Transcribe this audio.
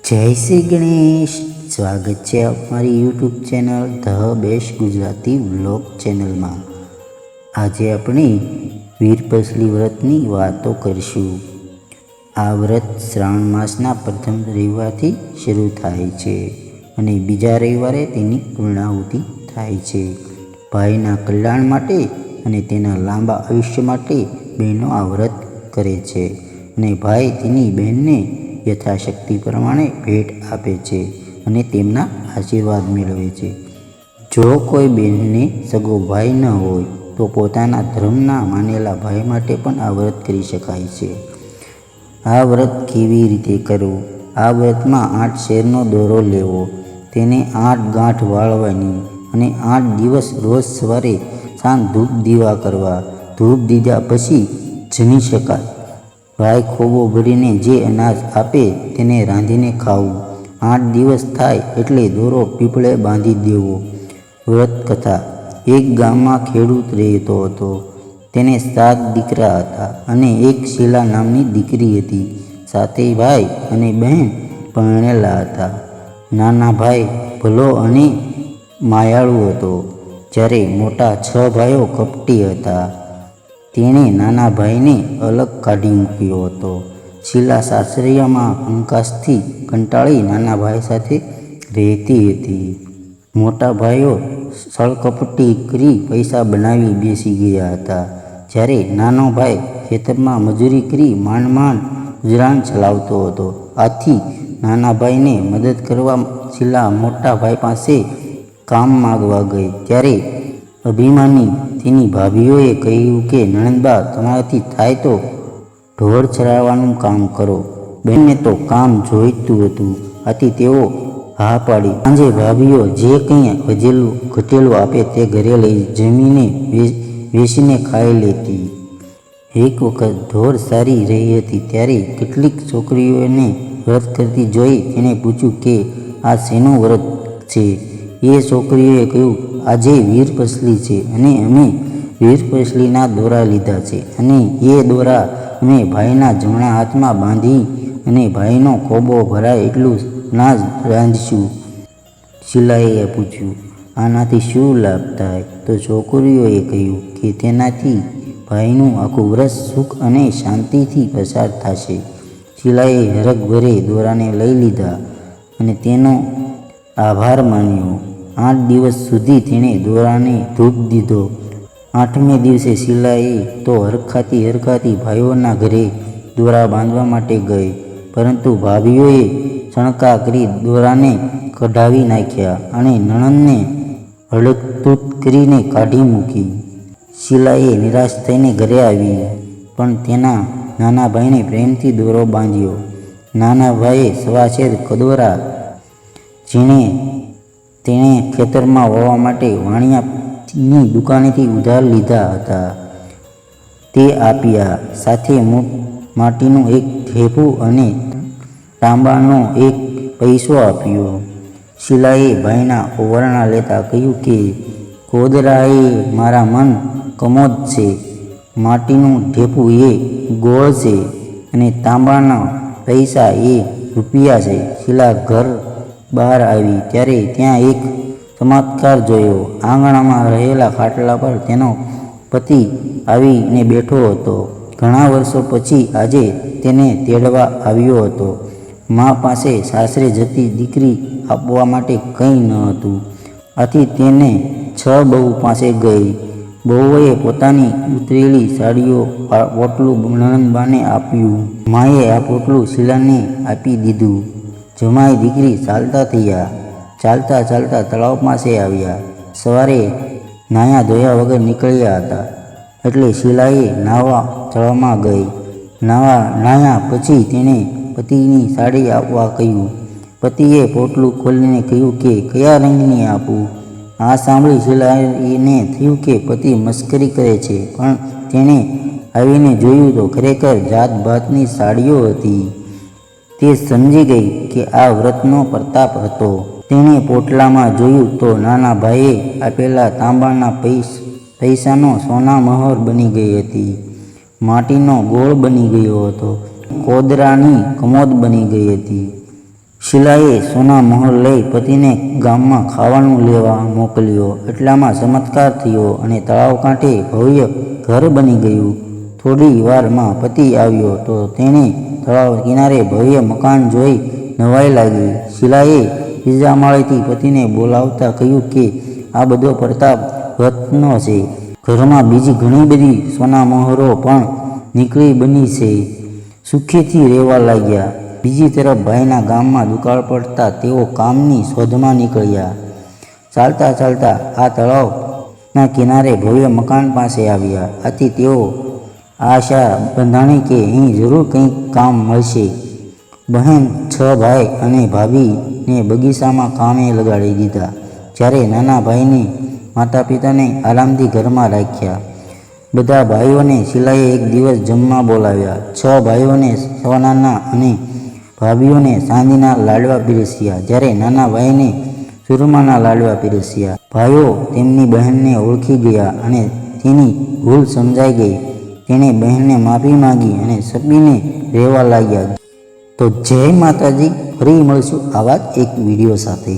જય શ્રી ગણેશ. સ્વાગત છે અમારી YouTube channel the best Gujarati vlog ચેનલમાં. આજે આપણે વીરપસલી વ્રતની વાતો કરીશું. આ વ્રત શ્રાવણ માસના પ્રથમ રવિવારથી શરૂ થાય છે અને બીજા રવિવારે તેની પૂર્ણાહુતિ થાય છે. ભાઈના કલ્યાણ માટે અને તેના લાંબા આયુષ્ય માટે બહેનો આ વ્રત કરે છે અને ભાઈ તેની બહેનને યથાશક્તિ પ્રમાણે ભેટ આપે છે અને તેમના આશીર્વાદ મેળવે છે. જો કોઈ બહેનને સગો ભાઈ ન હોય તો પોતાના ધર્મના માનેલા ભાઈ માટે પણ આ વ્રત કરી શકાય છે. આ વ્રત કેવી રીતે કરવું? આ વ્રતમાં 8 શેરનો દોરો લેવો, તેને 8 ગાંઠ વાળવાની અને 8 દિવસ રોજ સવારે સાંજ ધૂપ દીવા કરવા. ધૂપ દીધા પછી જમી શકાય. ભાઈ ખોબો ભરીને જે અનાજ આપે તેને રાંધીને ખાવું. 8 દિવસ થાય એટલે દોરો પીપળે બાંધી દેવો. વ્રત કથા. એક ગામમાં ખેડૂત રહેતો હતો. તેને 7 દીકરા હતા અને એક શીલા નામની દીકરી હતી. 7 ભાઈ અને બહેન પરણેલા હતા. નાના ભાઈ ભલો અને માયાળુ હતો, જ્યારે મોટા 6 ભાઈઓ કપટી હતા. તેણે નાના ભાઈને અલગ કાઢી મૂક્યો હતો. શીલા સાસરિયામાં કંકાસથી કંટાળી નાના ભાઈ સાથે રહેતી હતી. મોટા ભાઈઓ સળકપટી કરી પૈસા બનાવી બેસી ગયા હતા, જ્યારે નાનો ભાઈ ખેતરમાં મજૂરી કરી માંડ માંડ ગુજરાન ચલાવતો હતો. આથી નાના ભાઈને મદદ કરવા શીલા મોટા ભાઈ પાસે કામ માગવા ગઈ, ત્યારે અભિમાની તેની ભાભીઓએ કહ્યું કે નણંદબા, તમારાથી થાય તો ઢોર ચરાવવાનું કામ કરો. બહેનને તો કામ જોઈતું હતું, આથી તેઓ હા પાડી. સાંજે ભાભીઓ જે કંઈ વધેલું ઘટેલું આપે તે ઘરે લઈ જમીને વેચીને ખાઈ લેતી. એક વખત ઢોર સારી રહી હતી, ત્યારે કેટલીક છોકરીઓને વ્રત કરતી જોઈ તેણે પૂછ્યું કે આ શેનું વ્રત છે? એ છોકરીઓએ કહ્યું, આજે વીરપસલી છે અને અમે વીરપસલીના દોરા લીધા છે અને એ દોરા અમે ભાઈના જમણા હાથમાં બાંધી અને ભાઈનો ખોબો ભરાય એટલું અનાજ રાંધીશું. શીલાએ પૂછ્યું, આનાથી શું લાભ થાય? તો છોકરીઓએ કહ્યું કે તેનાથી ભાઈનું આખું વર્ષ સુખ અને શાંતિથી પસાર થશે. શીલાએ હરખભરે દોરાને લઈ લીધા અને તેનો આભાર માન્યો. 8 દિવસ સુધી તેણે દોરાને ધૂપ દીધો. 8મે દિવસે શીલાએ તો હરખાતી ભાઈઓના ઘરે દોરા બાંધવા માટે ગઈ, પરંતુ ભાભીઓએ ચણકા કરી દોરાને કઢાવી નાખ્યા અને નણંદને હળગતૂત કરીને કાઢી મૂકી. શીલાએ નિરાશ થઈને ઘરે આવી, પણ તેના નાના ભાઈને પ્રેમથી દોરો બાંધ્યો. નાના ભાઈએ સવાશેર કદોરા જેણે તેણે ખેતરમાં વાવવા માટે વાણિયાની દુકાનેથી ઉધાર લીધા હતા તે આપ્યા. સાથે માટીનું એક ઠેપું અને તાંબાનો એક પૈસો આપ્યો. શીલાએ ભાઈના ઓવરણા લેતા કહ્યું કે કોદરા એ મારા મન કમોદ છે, માટીનું ઠેપું એ ગોળ છે અને તાંબાના પૈસા એ રૂપિયા છે. શીલા ઘર બહાર આવી ત્યારે ત્યાં એક ચમત્કાર જોયો. આંગણામાં રહેલા ખાટલા પર તેનો પતિ આવીને બેઠો હતો. ઘણા વર્ષો પછી આજે તેને તેડવા આવ્યો હતો. મા પાસે સાસરે જતી દીકરી આપવા માટે કંઈ ન હતું, આથી તેને 6 બહુ પાસે ગઈ. બહુએ પોતાની ઉતરેલી સાડીઓ પોટલું નણંદબાને આપ્યું. માએ આ પોટલું શીલાને આપી દીધું. જમાઈ દીકરી ચાલતા થયા. ચાલતા ચાલતા તળાવ પાસે આવ્યા. સવારે નાયા ધોયા વગર નીકળ્યા હતા, એટલે શીલાએ નાહવા તળાવમાં ગઈ. નાહ્યા પછી તેણે પતિની સાડી આપવા કહ્યું. પતિએ પોટલું ખોલીને કહ્યું કે કયા રંગની આપું? આ સાંભળી શીલાને થયું કે પતિ મસ્કરી કરે છે, પણ તેણે આવીને જોયું તો ખરેખર જાત ભાતની સાડીઓ હતી. તે સમજી ગઈ કે આ વ્રતનો પ્રતાપ હતો. તેણે પોટલામાં જોયું તો નાના ભાઈએ આપેલા તાંબાના પૈસાનો સોના મહોર બની ગઈ હતી. માટીનો ગોળ બની ગયો હતો. કોદરાની કમોદ બની ગઈ હતી. શીલાએ સોના મહોર લઈ પતિને ગામમાં ખાવાનું લેવા મોકલ્યો. એટલામાં ચમત્કાર થયો અને તળાવ કાંઠે ભવ્ય ઘર બની ગયું. થોડી વારમાં પતિ આવ્યો તો તેણે તળાવ કિનારે ભવ્ય મકાન જોઈ નવાઈ લાગી. શીલાએ ત્રીજા માળેથી પતિને બોલાવતા કહ્યું કે આ બધો પ્રતાપ વ્રતનો છે. ઘરમાં બીજી ઘણી બધી સોના મહોરો પણ નીકળી બની છે. સુખીથી રહેવા લાગ્યા. બીજી તરફ ભાઈના ગામમાં દુકાળ પડતા તેઓ કામની શોધમાં નીકળ્યા. ચાલતા ચાલતા આ તળાવના કિનારે ભવ્ય મકાન પાસે આવ્યા. આથી તેઓ આશા બંધાણી કે અહીં જરૂર કંઈક કામ મળશે. બહેન, 6 ભાઈ અને ભાભીને બગીચામાં કામે લગાડી દીધા. જ્યારે નાના ભાઈને માતા પિતાને આરામથી ઘરમાં રાખ્યા. બધા ભાઈઓને શીલાએ એક દિવસ જમવા બોલાવ્યા. 6 ભાઈઓને સોનાના અને ભાભીઓને ચાંદીના લાડવા પીરસ્યા. જ્યારે નાના ભાઈને સુરમાના લાડવા પીરસ્યા. ભાઈઓ તેમની બહેનને ઓળખી ગયા અને તેની ભૂલ સમજાઈ ગઈ. તેણે બહેનને માફી માંગી અને સપીને રહેવા લાગ્યા. તો જય માતાજી. ફરી મળશું આવા જ એક વિડીયો સાથે.